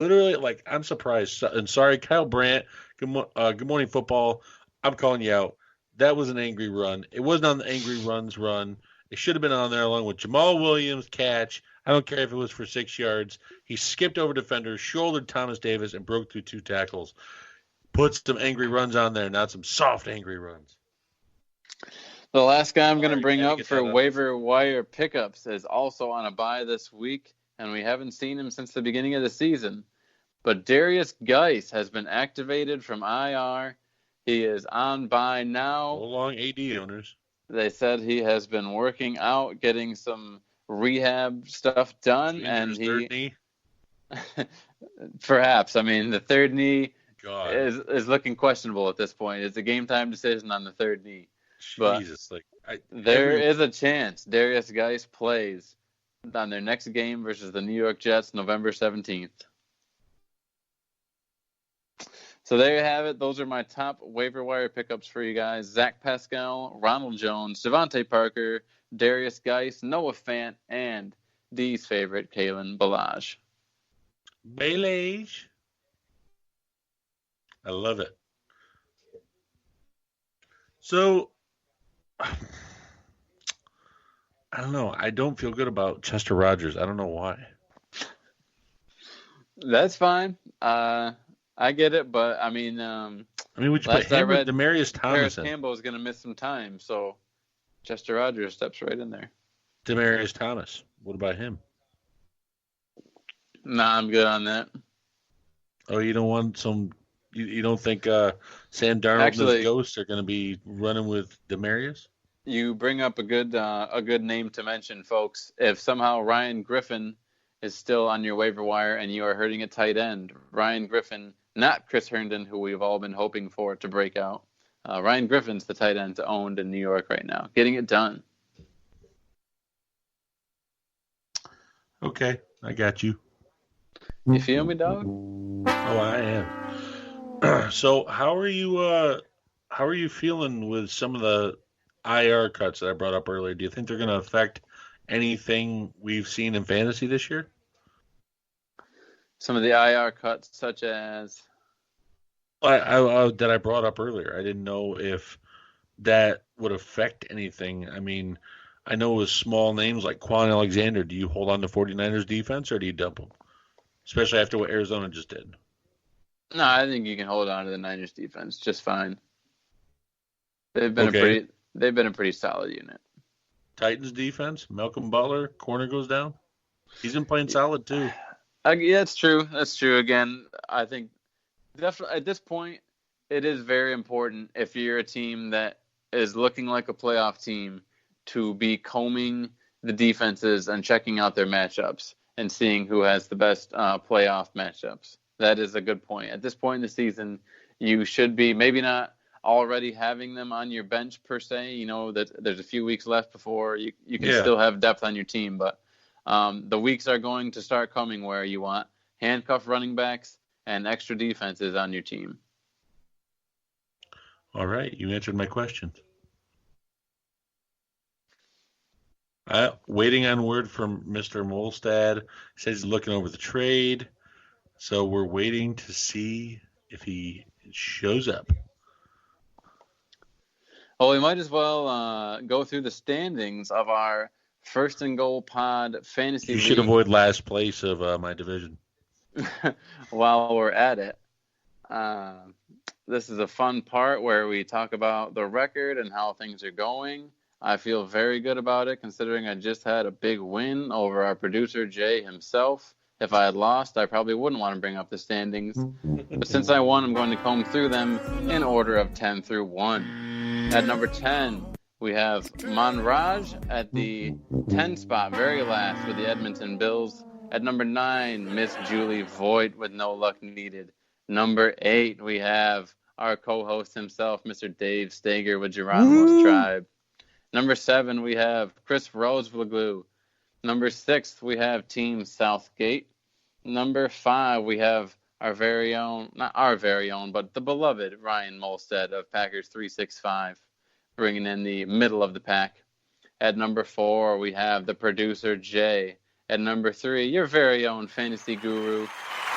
Literally, like, I'm surprised. And sorry, Kyle Brandt. Good morning, football. I'm calling you out. That was an angry run. It wasn't on the angry runs run. It should have been on there along with Jamal Williams catch. I don't care if it was for 6 yards. He skipped over defenders, shouldered Thomas Davis, and broke through two tackles. Put some angry runs on there, not some soft angry runs. The last guy I'm going to Sorry, bring had to up get for that out. waiver wire pickups is also on a bye this week, and we haven't seen him since the beginning of the season. But Darius Geis has been activated from IR. He is on bye now. So long, AD owners. They said he has been working out, getting some rehab stuff done, and His third knee. perhaps, I mean, the third knee God, is looking questionable at this point. It's a game time decision on the third knee. But Jesus! there is a chance Darius Geis plays on their next game versus the New York Jets, November 17th. So there you have it. Those are my top waiver wire pickups for you guys. Zach Pascal, Ronald Jones, Devontae Parker, Darius Geis, Noah Fant, and D's favorite, Kalen Ballage. Bailage. I love it. So, I don't know. I don't feel good about Chester Rogers. I don't know why. That's fine. I get it, but I mean, would you put him or Demarius Thomas Paris in? Campbell is going to miss some time, so Chester Rogers steps right in there. Demarius Thomas. What about him? Nah, I'm good on that. Oh, you don't want some? You don't think Sam Darnold and his ghosts are going to be running with Demarius? You bring up a good name to mention, folks. If somehow Ryan Griffin is still on your waiver wire and you are hurting at tight end, Ryan Griffin, not Chris Herndon, who we've all been hoping for to break out. Ryan Griffin's the tight end owned in New York right now, getting it done. Okay, I got you. You feel me, dog? Oh, I am. So, how are you feeling with some of the IR cuts that I brought up earlier? Do you think they're going to affect anything we've seen in fantasy this year? Some of the IR cuts, such as that I brought up earlier. I didn't know if that would affect anything. I mean, I know with small names like Quan Alexander, do you hold on to 49ers defense or do you dump them? Especially after what Arizona just did. No, I think you can hold on to the Niners defense just fine. They've been a pretty solid unit. Titans defense, Malcolm Butler, corner goes down. He's been playing solid too. Yeah, that's true. That's true. Again, I think definitely at this point, it is very important if you're a team that is looking like a playoff team to be combing the defenses and checking out their matchups and seeing who has the best playoff matchups. That is a good point. At this point in the season, you should be maybe not already having them on your bench per se. You know that there's a few weeks left before you can still have depth on your team, but the weeks are going to start coming where you want handcuff running backs and extra defenses on your team. All right, you answered my question. Waiting on word from Mr. Molstad. He says he's looking over the trade. So we're waiting to see if he shows up. Well, we might as well go through the standings of our First and Goal Pod Fantasy League. You should avoid last place of my division. While we're at it, this is a fun part where we talk about the record and how things are going. I feel very good about it considering I just had a big win over our producer, Jay himself. If I had lost, I probably wouldn't want to bring up the standings. But since I won, I'm going to comb through them in order of 10 through 1. At number 10, we have Monraj at the 10 spot, very last, with the Edmonton Bills. At number 9, Miss Julie Voigt with no luck needed. Number 8, we have our co-host himself, Mr. Dave Stager with Geronimo's Tribe. Number 7, we have Chris Rosevlaglu. Number 6, we have Team Southgate. Number 5, we have our very own, not our very own, but the beloved Ryan Molstead of Packers 365, bringing in the middle of the pack. At number 4, we have the producer Jay. At number 3, your very own fantasy guru,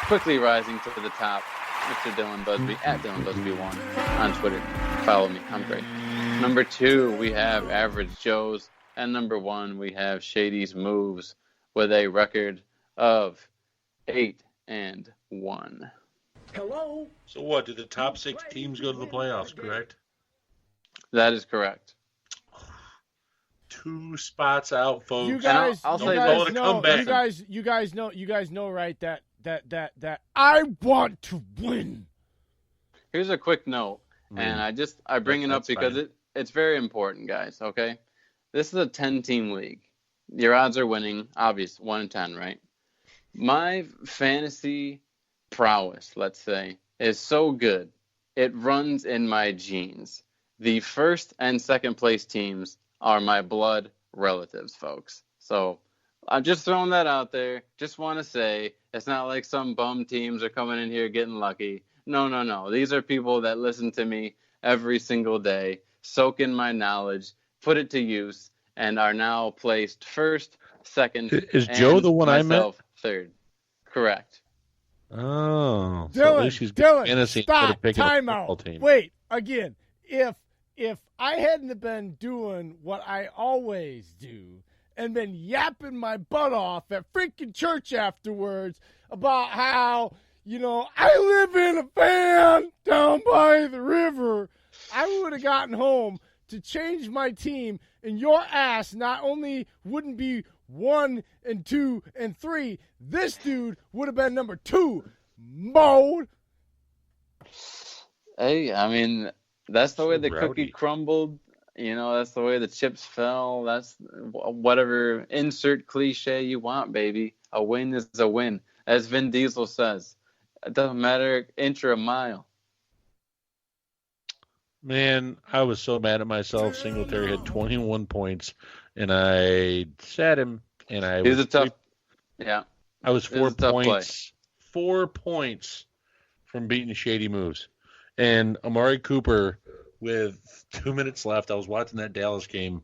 quickly rising to the top, Mr. Dillon Busby, at Dillon Busby1 on Twitter. Follow me. I'm great. Number 2, we have Average Joe's. And number 1, we have Shady's Moves with a record of 8-1. Hello? So what? Did the top 6 teams go to the playoffs, correct? That is correct. 2 spots out, folks. You guys, I'll you say guys this. know, you guys know, right? That I want to win. Here's a quick note, and I bring it up because it's very important, guys. Okay, this is a 10-team league. Your odds are winning, obvious, 1 in 10, right? My fantasy prowess, let's say, is so good. It runs in my genes. The first and second place teams are my blood relatives, folks. So I'm just throwing that out there. Just want to say it's not like some bum teams are coming in here getting lucky. No. These are people that listen to me every single day, soak in my knowledge, put it to use, and are now placed first, second, is Joe the one I met? Third. Correct. Oh. Dylan, So stop. Time out. Wait, again. If I hadn't have been doing what I always do and been yapping my butt off at freaking church afterwards about how, I live in a van down by the river, I would have gotten home to change my team, and your ass not only wouldn't be 1 and 2 and 3, this dude would have been number 2. Mode. Hey, I mean, that's the way the Rowdy. cookie crumbled. That's the way the chips fell. That's whatever insert cliche you want, baby. A win is a win. As Vin Diesel says, it doesn't matter inch or a mile. Man, I was so mad at myself. Singletary had 21 points, and I sat him, and I He was was a tough. Yeah. I was It was a tough play. 4 points from beating Shady Moves. And Amari Cooper, with 2 minutes left, I was watching that Dallas game,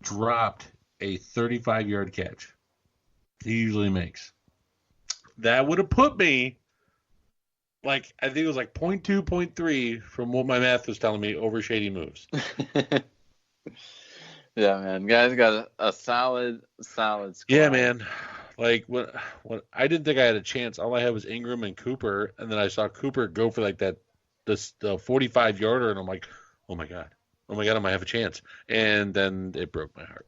dropped a 35-yard catch. He usually makes. That would have put me, I think it was 0.2, 0.3 from what my math was telling me over Shady Moves. Yeah, man. Guys got a solid squad. Yeah, man. When I didn't think I had a chance. All I had was Ingram and Cooper, and then I saw Cooper go for the 45-yarder, and I'm like, oh my god, I might have a chance. And then it broke my heart.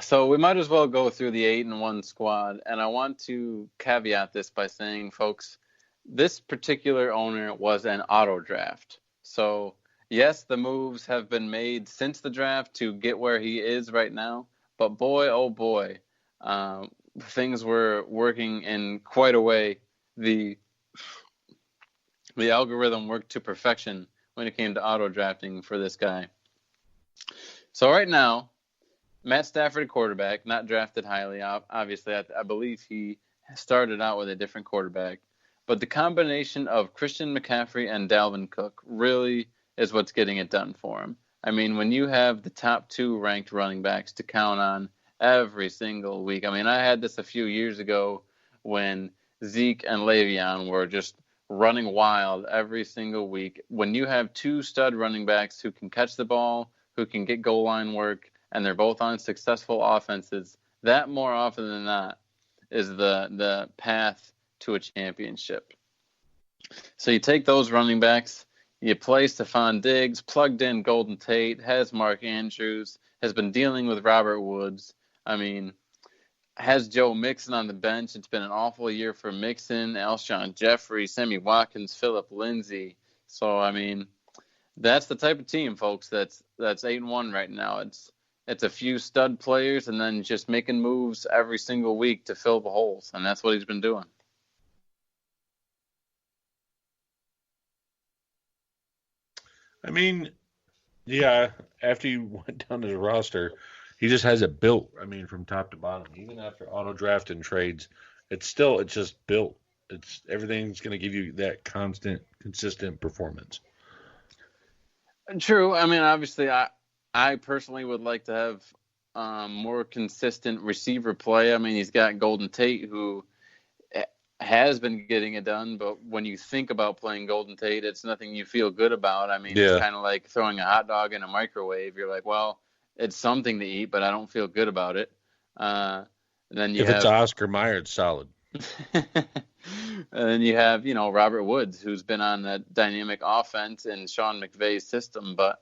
So we might as well go through the 8-1 squad, and I want to caveat this by saying, folks, this particular owner was an auto draft. So yes, the moves have been made since the draft to get where he is right now, but boy, oh boy, things were working in quite a way. The algorithm worked to perfection when it came to auto drafting for this guy. So right now, Matt Stafford, quarterback, not drafted highly. Obviously, I believe he started out with a different quarterback. But the combination of Christian McCaffrey and Dalvin Cook really is what's getting it done for him. I mean, when you have the top 2 ranked running backs to count on every single week. I mean, I had this a few years ago when Zeke and Le'Veon were just running wild every single week. When you have 2 stud running backs who can catch the ball, who can get goal line work, and they're both on successful offenses, that more often than not is the path to a championship. So you take those running backs, you play Stephon Diggs, plugged in Golden Tate, has Mark Andrews, has been dealing with Robert Woods. I mean, has Joe Mixon on the bench. It's been an awful year for Mixon, Alshon Jeffrey, Sammy Watkins, Phillip Lindsay. So, I mean, that's the type of team, folks, that's 8-1 right now. It's a few stud players and then just making moves every single week to fill the holes, and that's what he's been doing. I mean, yeah, after you went down to the roster, he just has it built. I mean, from top to bottom. Even after auto draft and trades, it's just built. Everything's going to give you that consistent performance. True. I mean, obviously, I personally would like to have more consistent receiver play. I mean, he's got Golden Tate, who has been getting it done, but when you think about playing Golden Tate, it's nothing you feel good about. I mean, It's kind of like throwing a hot dog in a microwave. You're like, well, it's something to eat, but I don't feel good about it. Then you if it's Oscar Mayer, it's solid. And then you have, Robert Woods, who's been on that dynamic offense in Sean McVay's system, but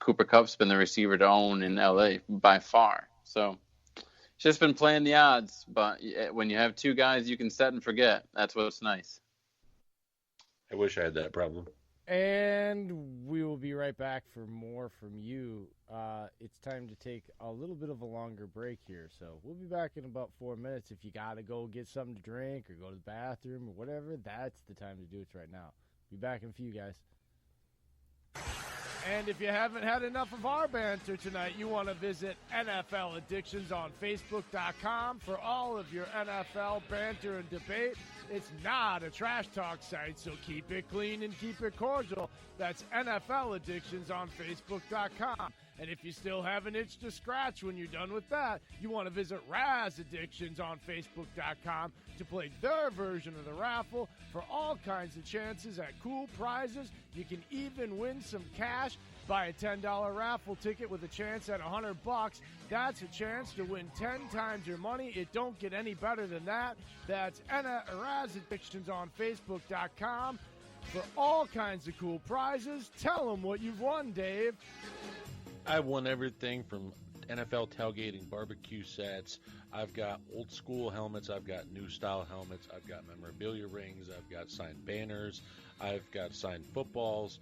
Cooper Kupp's been the receiver to own in LA by far. So it's just been playing the odds, but when you have two guys you can set and forget, that's what's nice. I wish I had that problem. And we will be right back for more from you. It's time to take a little bit of a longer break here, so we'll be back in about 4 minutes. If you got to go get something to drink or go to the bathroom or whatever, that's the time to do it right now. Be back in a few, guys. And if you haven't had enough of our banter tonight, you want to visit NFL Addictions on Facebook.com for all of your NFL banter and debate. It's not a trash talk site, so keep it clean and keep it cordial. That's NFL Addictions on Facebook.com. And if you still have an itch to scratch when you're done with that, you want to visit Raz Addictions on Facebook.com to play their version of the raffle for all kinds of chances at cool prizes. You can even win some cash. Buy a $10 raffle ticket with a chance at $100. That's a chance to win 10 times your money. It don't get any better than that. That's Raz Addictions on Facebook.com for all kinds of cool prizes. Tell them what you've won, Dave. I've won everything from NFL tailgating barbecue sets. I've got old school helmets. I've got new style helmets. I've got memorabilia rings. I've got signed banners. I've got signed footballs.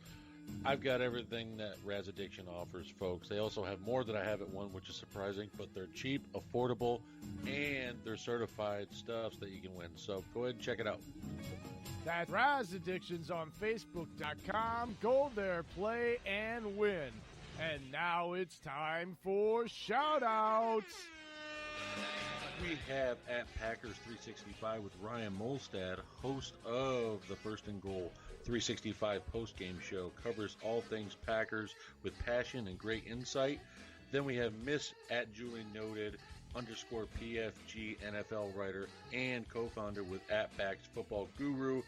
I've got everything that Raz Addiction offers, folks. They also have more that I haven't won, which is surprising, but they're cheap, affordable, and they're certified stuffs that you can win. So go ahead and check it out. That's Raz Addictions on Facebook.com. Go there, play, and win. And now it's time for shout-outs. We have at Packers 365 with Ryan Molstad, host of the First and Goal 365 post-game show, covers all things Packers with passion and great insight. Then we have Miss at Julie Noted _PFG NFL writer and co-founder with at Backs Football Guru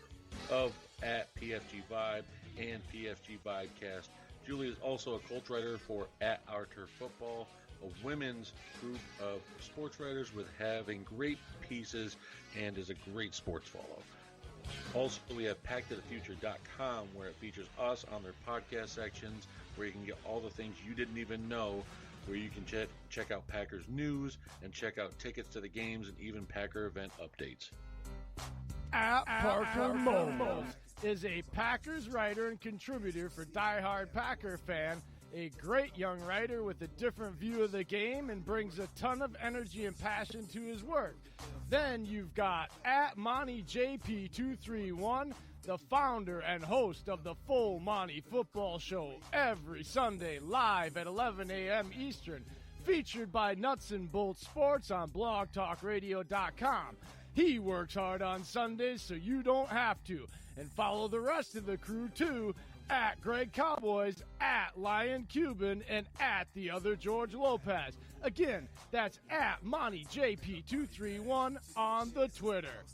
of at PFG Vibe and PFG Vibecast. Julie is also a Colts writer for at Our Turf Football, a women's group of sports writers with having great pieces and is a great sports follow. Also, we have PackToTheFuture.com, where it features us on their podcast sections, where you can get all the things you didn't even know, where you can check out Packers news and check out tickets to the games and even Packer event updates. At Parker Momos is a Packers writer and contributor for Die Hard Packer Fan, a great young writer with a different view of the game and brings a ton of energy and passion to his work. Then you've got at MontyJP231, the founder and host of the Full Monty Football Show every Sunday live at 11 a.m. Eastern, featured by Nuts and Bolts Sports on blogtalkradio.com. He works hard on Sundays so you don't have to. And follow the rest of the crew too at Greg Cowboys, at Lion Cuban, and at the other George Lopez. Again, that's at MontyJP231 on the Twitter.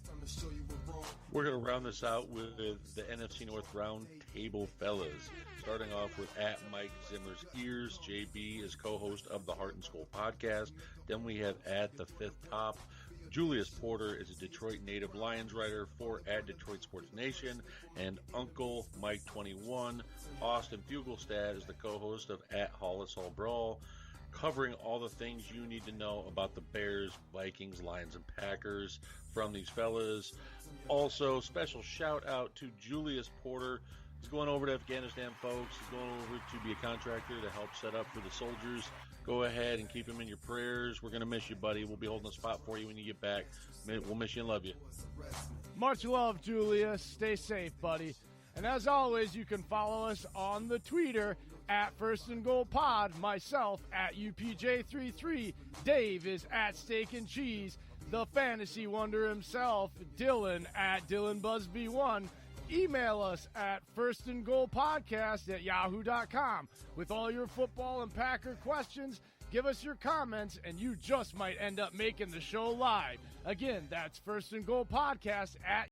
We're going to round this out with the NFC North Round Table Fellas. Starting off with at Mike Zimmer's Ears. JB is co-host of the Heart and Skull podcast. Then we have at the Fifth Top. Julius Porter is a Detroit native Lions writer for at Detroit Sports Nation, and Uncle Mike 21. Austin Fugelstad is the co-host of at Hollis Hall Brawl, covering all the things you need to know about the Bears, Vikings, Lions, and Packers from these fellas. Also, special shout out to Julius Porter. He's going over to Afghanistan, folks. He's going over to be a contractor to help set up for the soldiers. Go ahead and keep him in your prayers. We're going to miss you, buddy. We'll be holding a spot for you when you get back. We'll miss you and love you. Much love, Julius. Stay safe, buddy. And as always, you can follow us on the Twitter at First and Goal Pod, myself at UPJ33, Dave is at Steak and Cheese, the fantasy wonder himself, Dillon at DillonBusby1. Email us at firstandgoalpodcast@yahoo.com with all your football and Packer questions. Give us your comments, and you just might end up making the show live. Again, that's First and Goal Podcast at